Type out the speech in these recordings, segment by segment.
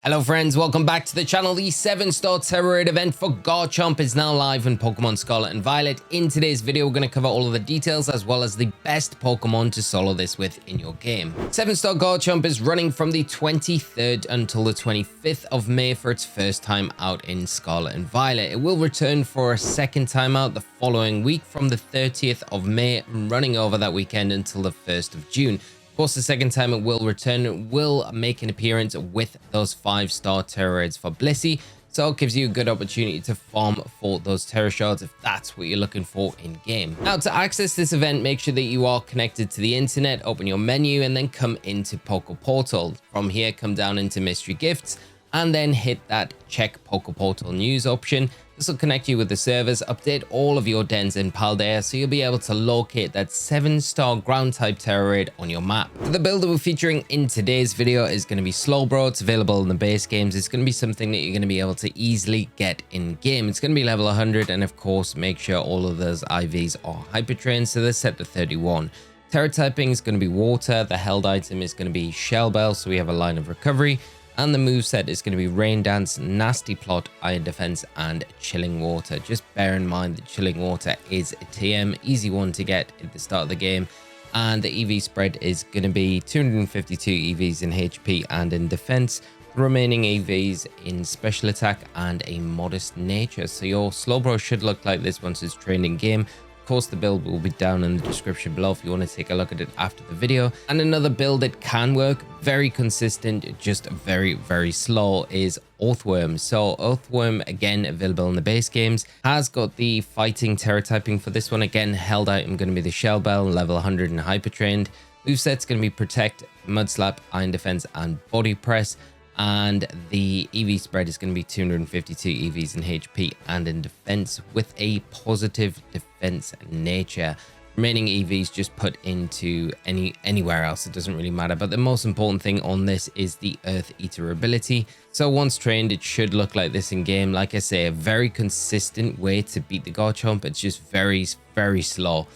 Hello friends, welcome back to the channel. The 7-star Tera raid event for Garchomp is now live in Pokemon Scarlet and Violet. In today's video, we're going to cover all of the details as well as the best Pokemon to solo this with in your game. 7-star Garchomp is running from the 23rd until the 25th of May for its first time out in Scarlet and Violet. It will return for a second time out the following week from the 30th of May, running over that weekend until the 1st of June. Of course, the second time it will return, it will make an appearance with those 5-star Tera raids for Blissey, so it gives you a good opportunity to farm for those Tera shards if that's what you're looking for in game. Now, to access this event, make sure that you are connected to the internet, open your menu, and then come into Poke Portal. From here, come down into Mystery Gifts, and then hit that check Poke Portal news option. This will connect you with the servers, update all of your dens in Paldea, so you'll be able to locate that 7-star ground type Tera raid on your map. The build that we're featuring in today's video is going to be Slowbro. It's available in the base games. It's going to be something that you're going to be able to easily get in game. It's going to be level 100, and of course, make sure all of those IVs are hyper trained, so they're set to 31. Tera typing is going to be water. The held item is going to be Shell Bell, so we have a line of recovery. And the moveset is going to be Rain Dance, Nasty Plot, Iron Defense, and Chilling Water. Just bear in mind that Chilling Water is a TM, easy one to get at the start of the game. And the EV spread is going to be 252 EVs in HP and in Defense, the remaining EVs in Special Attack and a modest nature. So your Slowbro should look like this once it's trained in game. Of course, the build will be down in the description below if you want to take a look at it after the video. And another build that can work, very consistent, just very, very slow, is Orthworm. So Orthworm, again, available in the base games, has got the fighting Tera typing for this one. Again, held item going to be the Shell Bell, level 100 and hyper trained. Moveset's going to be Protect, Mud Slap, Iron Defense, and Body Press. And the EV spread is going to be 252 EVs in HP and in Defense with a positive defense nature. Remaining EVs just put into anywhere else. It doesn't really matter. But the most important thing on this is the Earth Eater ability. So once trained, it should look like this in game. Like I say, a very consistent way to beat the Garchomp. It's just very, very slow.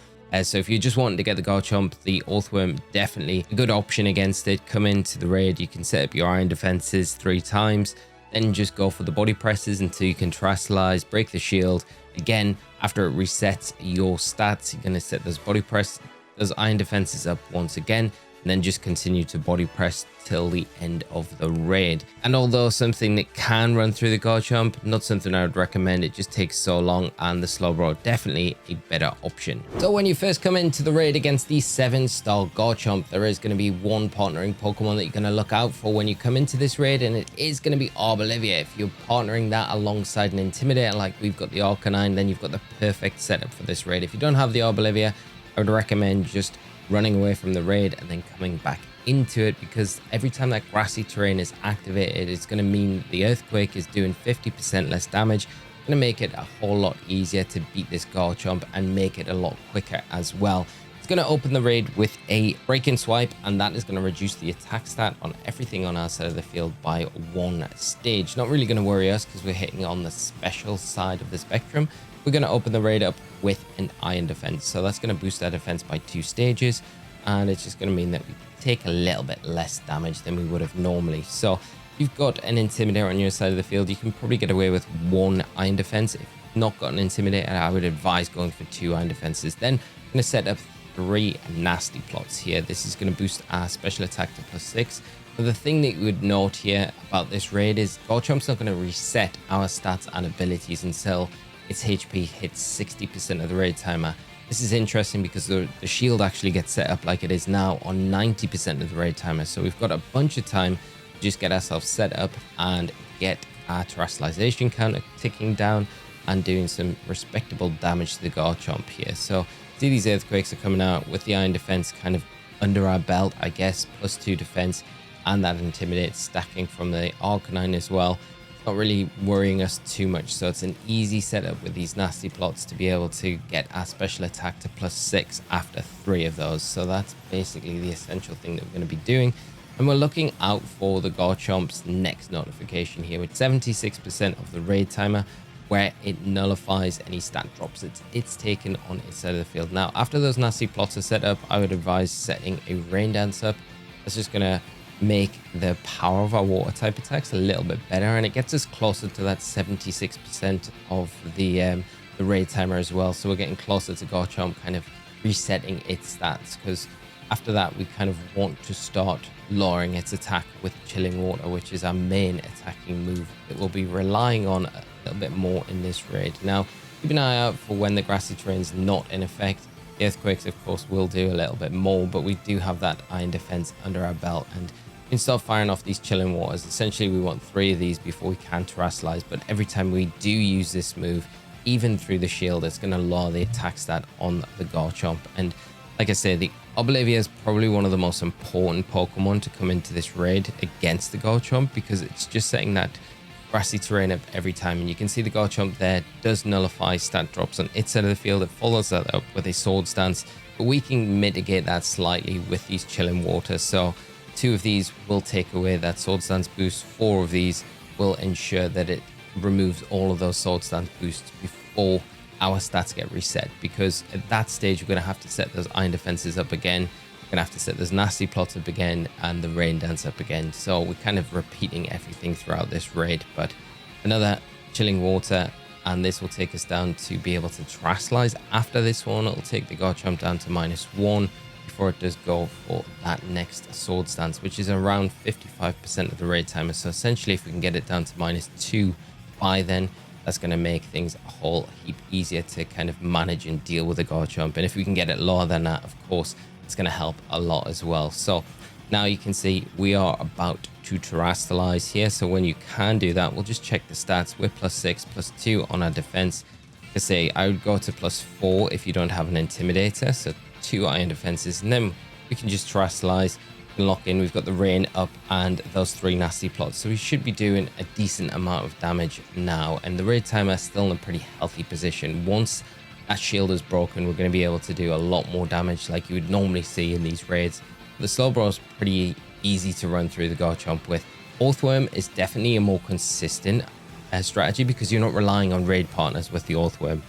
So if you're just wanting to get the Garchomp, the Orthworm, definitely a good option against it. Come into the raid, you can set up your Iron Defenses 3 times, then just go for the Body Presses until you can Terastallize, break the shield. Again, after it resets your stats, you're going to set those those Iron Defenses up once again, and then just continue to Body Press till the end of the raid. And although something that can run through the Garchomp, not something I would recommend. It just takes so long, and the Slowbro definitely a better option. So when you first come into the raid against the 7-star Garchomp, there is going to be one partnering Pokemon that you're going to look out for when you come into this raid, and it is going to be Oblivious. If you're partnering that alongside an Intimidator like we've got the Arcanine, then you've got the perfect setup for this raid. If you don't have the Oblivious, I would recommend just running away from the raid and then coming back into it, because every time that grassy terrain is activated, it's going to mean the Earthquake is doing 50% less damage. It's going to make it a whole lot easier to beat this Garchomp and make it a lot quicker as well. It's going to open the raid with a Break-In Swipe, and that is going to reduce the attack stat on everything on our side of the field by 1 stage. Not really going to worry us because we're hitting on the special side of the spectrum. We're going to open the raid up with an Iron Defense, so that's going to boost our defense by 2 stages, and it's just going to mean that we take a little bit less damage than we would have normally. So if you've got an Intimidator on your side of the field, you can probably get away with 1 Iron Defense. If you've not got an Intimidator, I would advise going for 2 Iron Defenses. Then I'm going to set up 3 Nasty Plots here. This is going to boost our special attack to +6. But the thing that you would note here about this raid is Garchomp's not going to reset our stats and abilities until its HP hits 60% of the raid timer. This is interesting because the shield actually gets set up like it is now on 90% of the raid timer. So we've got a bunch of time to just get ourselves set up and get our Terastallization counter ticking down and doing some respectable damage to the Garchomp here. So see, these Earthquakes are coming out with the Iron Defense kind of under our belt, I guess, +2 defense, and that Intimidate stacking from the Arcanine as well. Not really worrying us too much, so it's an easy setup with these Nasty Plots to be able to get our special attack to +6 after 3 of those. So that's basically the essential thing that we're going to be doing, and we're looking out for the Garchomp's next notification here with 76% of the raid timer, where it nullifies any stat drops it's taken on its side of the field. Now, after those Nasty Plots are set up, I would advise setting a Rain Dance up. That's just going to make the power of our water type attacks a little bit better, and it gets us closer to that 76% of the raid timer as well. So we're getting closer to Garchomp kind of resetting its stats, because after that we kind of want to start lowering its attack with chilling water, which is our main attacking move that we'll be relying on a little bit more in this raid. Now keep an eye out for when the grassy terrain's not in effect. The earthquakes of course will do a little bit more, but we do have that iron defense under our belt, and we can start firing off these chilling waters. Essentially we want 3 of these before we can terastallize, but every time we do use this move, even through the shield, it's going to lower the attack stat on the Garchomp. And like I say, the Oblivious is probably one of the most important Pokemon to come into this raid against the Garchomp, because it's just setting that grassy terrain up every time. And you can see the Garchomp there does nullify stat drops on its side of the field. It follows that up with a Sword Stance, but we can mitigate that slightly with these chilling waters. So 2 of these will take away that Sword Stance boost. 4 of these will ensure that it removes all of those Sword Stance boosts before our stats get reset, because at that stage we're going to have to set those iron defenses up again. We're going to have to set those nasty plots up again and the rain dance up again. So we're kind of repeating everything throughout this raid. But another chilling water, and this will take us down to be able to terastallize. After this one, it'll take the Garchomp down to -1 before it does go for that next Sword Stance, which is around 55% of the raid timer. So essentially if we can get it down to -2 by then, that's going to make things a whole heap easier to kind of manage and deal with the Garchomp. And if we can get it lower than that, of course, it's going to help a lot as well. So now you can see we are about to terastallize here. So when you can do that, we'll just check the stats. We're +6, +2 on our defense. To say, I would go to +4 if you don't have an Intimidator. So 2 iron defenses, and then we can just terastallize. Lock in. We've got the rain up and those 3 nasty plots, so we should be doing a decent amount of damage now, and the raid timer is still in a pretty healthy position. Once that shield is broken, we're going to be able to do a lot more damage like you would normally see in these raids. The Slowbro is pretty easy to run through the Garchomp with. Orthworm is definitely a more consistent strategy, because you're not relying on raid partners with the Orthworm.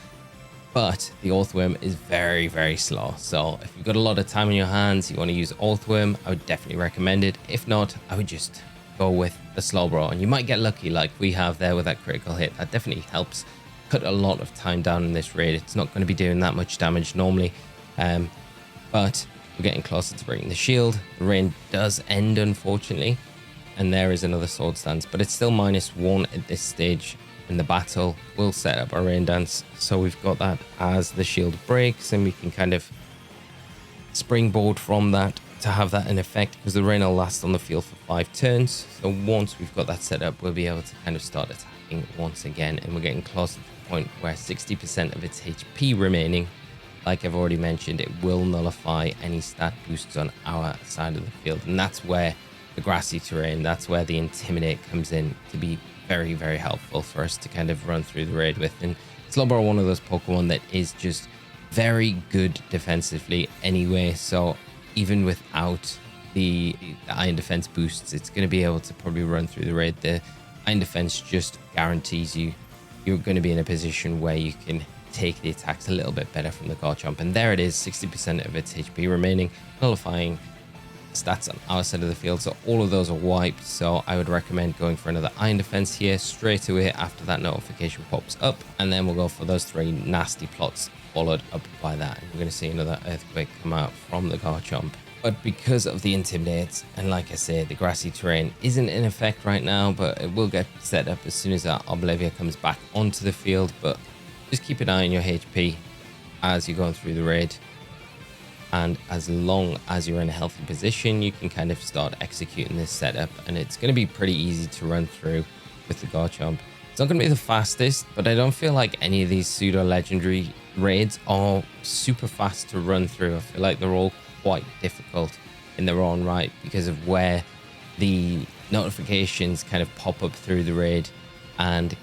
But the Orthworm is very, very slow. So if you've got a lot of time on your hands, you want to use Orthworm, I would definitely recommend it. If not, I would just go with the Slowbro, and you might get lucky like we have there with that critical hit. That definitely helps cut a lot of time down in this raid. It's not going to be doing that much damage normally, but we're getting closer to breaking the shield. The rain does end, unfortunately, and there is another Sword Stance, but it's still -1 at this stage in the battle. We'll set up our rain dance, so we've got that as the shield breaks, and we can kind of springboard from that to have that in effect, because the rain will last on the field for 5 turns. So once we've got that set up, we'll be able to kind of start attacking once again, and we're getting closer to the point where 60% of its HP remaining. Like I've already mentioned, it will nullify any stat boosts on our side of the field, and that's where the grassy terrain, that's where the Intimidate comes in to be very, very helpful for us to kind of run through the raid with. And Slowbro, one of those Pokemon that is just very good defensively anyway, so even without the iron defense boosts, it's going to be able to probably run through the raid. The iron defense just guarantees you're going to be in a position where you can take the attacks a little bit better from the Garchomp. And there it is, 60% of its HP remaining, nullifying stats on our side of the field, so all of those are wiped. So I would recommend going for another iron defense here straight away after that notification pops up, and then we'll go for those 3 nasty plots followed up by that, and we're going to see another earthquake come out from the Garchomp. But because of the Intimidate, and like I said, the grassy terrain isn't in effect right now, but it will get set up as soon as our Oblivious comes back onto the field. But just keep an eye on your HP as you're going through the raid, and as long as you're in a healthy position, you can kind of start executing this setup, and it's going to be pretty easy to run through with the Garchomp. It's not going to be the fastest, but I don't feel like any of these pseudo legendary raids are super fast to run through. I feel like they're all quite difficult in their own right because of where the notifications kind of pop up through the raid and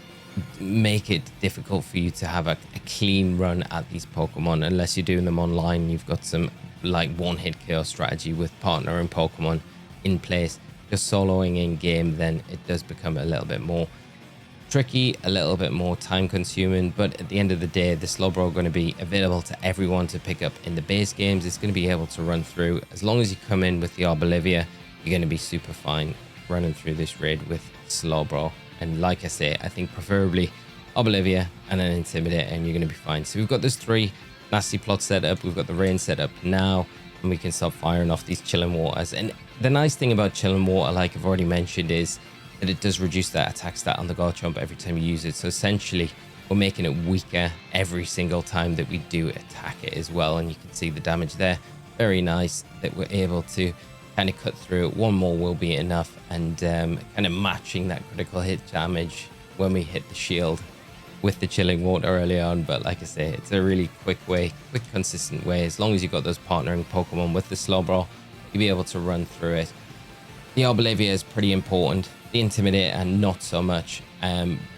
make it difficult for you to have a clean run at these Pokemon, unless you're doing them online. You've got some like one-hit KO strategy with partner and Pokemon in place. Just soloing in game, then it does become a little bit more tricky, a little bit more time consuming. But at the end of the day, the Slowbro are going to be available to everyone to pick up in the base games. It's going to be able to run through as long as you come in with the Oblivious you're going to be super fine running through this raid with Slowbro. And like I say, I think preferably Oblivious and an Intimidate, and you're going to be fine. So we've got this 3 nasty plots set up. We've got the rain set up now, and we can start firing off these chilling waters. And the nice thing about chilling water, like I've already mentioned, is that it does reduce that attack stat on the Garchomp every time you use it. So essentially, we're making it weaker every single time that we do attack it as well. And you can see the damage there. Very nice that we're able to kind of cut through it. One more will be enough, and kind of matching that critical hit damage when we hit the shield with the chilling water early on. But like I say, it's a really quick way, quick consistent way. As long as you've got those partnering Pokemon with the Slowbro, you'll be able to run through it. The Oblivious is pretty important, the Intimidate and not so much,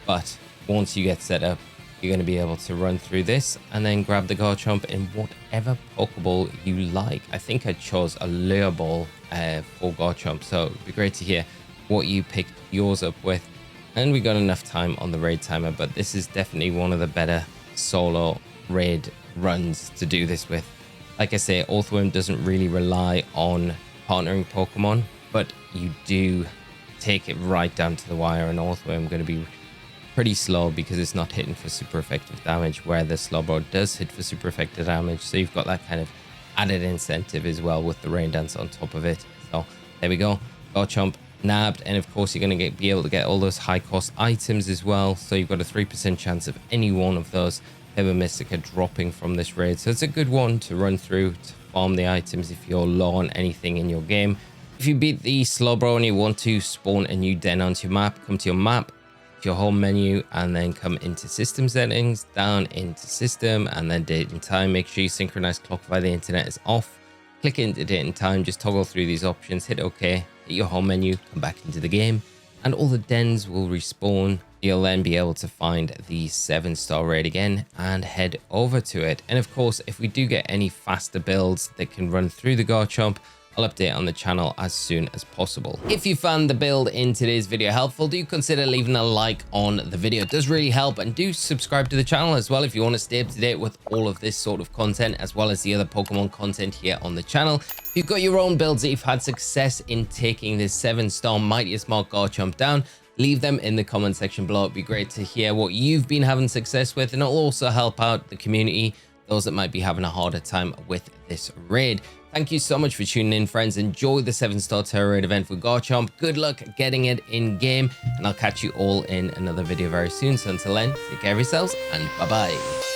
but once you get set up, you're going to be able to run through this and then grab the Garchomp in whatever Pokeball you like. I think I chose a Lure Ball for Garchomp, so it'd be great to hear what you picked yours up with. And we got enough time on the raid timer, but this is definitely one of the better solo raid runs to do this with. Like I say, Orthworm doesn't really rely on partnering Pokemon, but you do take it right down to the wire, and Orthworm going to be pretty slow because it's not hitting for super effective damage, where the Slowbro does hit for super effective damage. So you've got that kind of added incentive as well with the Rain Dance on top of it. So there we go, Garchomp nabbed, and of course you're going to be able to get all those high cost items as well. So you've got a 3% chance of any one of those Pebble Mystica dropping from this raid. So it's a good one to run through to farm the items if you're low on anything in your game. If you beat the Slowbro and you want to spawn a new den onto your map, come to your map, your home menu, and then come into system settings, down into system, and then date and time. Make sure you synchronize clock via the internet is off. Click into date and time, just toggle through these options, hit OK, hit your home menu, come back into the game, and all the dens will respawn. You'll then be able to find the 7-star raid again and head over to it. And of course, if we do get any faster builds that can run through the Garchomp, I'll update on the channel as soon as possible. If you found the build in today's video helpful, do consider leaving a like on the video. It does really help, and do subscribe to the channel as well if you want to stay up to date with all of this sort of content, as well as the other Pokemon content here on the channel. If you've got your own builds that you've had success in taking this 7-star Mightiest Mark Garchomp down, leave them in the comment section below. It'd be great to hear what you've been having success with, and it'll also help out the community, those that might be having a harder time with this raid. Thank you so much for tuning in, friends. Enjoy the 7-star Tera raid event with Garchomp. Good luck getting it in game, and I'll catch you all in another video very soon. So until then, take care of yourselves, and bye-bye.